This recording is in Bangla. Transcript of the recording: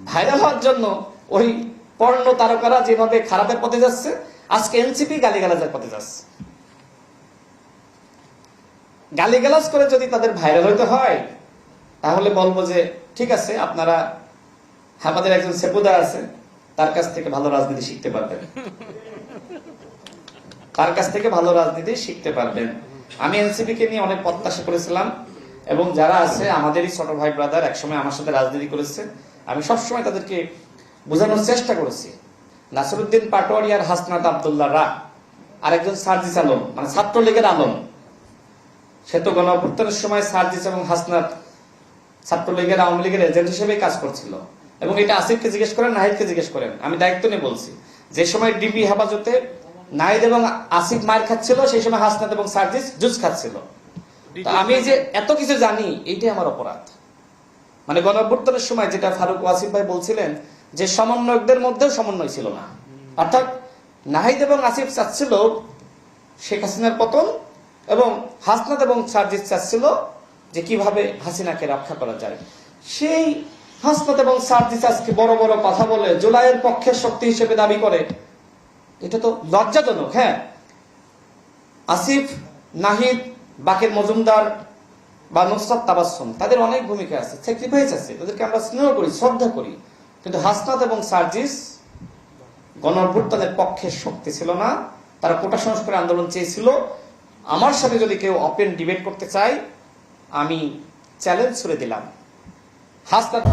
ভাইরাল হওয়ার জন্য ওই পর্ণ তারকারা যেভাবে খারাপের পথে যাচ্ছে, আজকে এনসিপি গালিগালাজের পথে যাচ্ছে। গালিগালাজ করে যদি তাদের ভাইরাল হইতে হয়, তাহলে বলবো যে ঠিক আছে, আপনারা আমাদের একজন সেপুদা আছে, তার কাছ থেকে ভালো রাজনীতি শিখতে পারবেন, তার কাছ থেকে ভালো রাজনীতি শিখতে পারবেন। আমি এনসিপি কে নিয়ে অনেক প্রত্যাশা করেছিলাম, এবং যারা আছে আমাদেরই ছোট ভাই ব্রাদার, একসময় আমার সাথে রাজনীতি করেছে, আমি সবসময় তাদেরকে বোঝানোর চেষ্টা করেছি। নাসিরউদ্দিন পাটোয়ারি আর হাসনাত আব্দুল্লাহ রা, আর একজন সার্জিস আলম, মানে ছাত্রলীগের আলম, সে তো গণঅভ্যুত্থানের সময় সার্জিস এবং হাসনাত ছাত্রলীগের আওয়ামী লীগের এজেন্ট হিসেবে কাজ করছিল। এবং এটা আসিফকে জিজ্ঞেস করেন, নাহিদকে জিজ্ঞেস করেন, আমি দায়িত্ব নিয়ে বলছি। যে সময় ডিবি হেফাজতে নাহিদ এবং আসিফ মার খাচ্ছিল, সেই সময় হাসনাত এবং সার্জিস জুস খাচ্ছিল। আমি যে এত কিছু জানি, এইটাই আমার অপরাধ। মানে গণঅভ্যুত্থানের সময় যেটা ফারুক ওয়াসিফ ভাই বলছিলেন, যে সমন্বয়কদের মধ্যেও সমন্বয় ছিল না, অর্থাৎ নাহিদ এবং আসিফ চাচ্ছিল শেখ হাসিনার পতন, এবং হাসনাত এবং সার্জিস চাচ্ছিল যে কিভাবে হাসিনাকে রক্ষা করা যায়। সেই হাসনাত এবং সার্জিস আজকে বড় বড় কথা বলে জুলাইয়ের পক্ষের শক্তি হিসেবে দাবি করে, এটা তো লজ্জাজনক। হ্যাঁ, আসিফ, নাহিদ, বাকের মজুমদার বা নুসরাত তাবাসসুম, তাদের অনেক ভূমিকা আছে, স্যাক্রিফাইস আছে, তাদেরকে আমরা স্নেহ করি, শ্রদ্ধা করি। কিন্তু হাসনাত এবং সার্জিস গণঅভ্যুত্থানের পক্ষের শক্তি ছিল না, তারা কোটা সংস্কার আন্দোলন চেয়েছিল। আমার সাথে যদি কেউ ওপেন ডিবেট করতে চায়, আমি চ্যালেঞ্জ ছুড়ে দিলাম, হাসনাত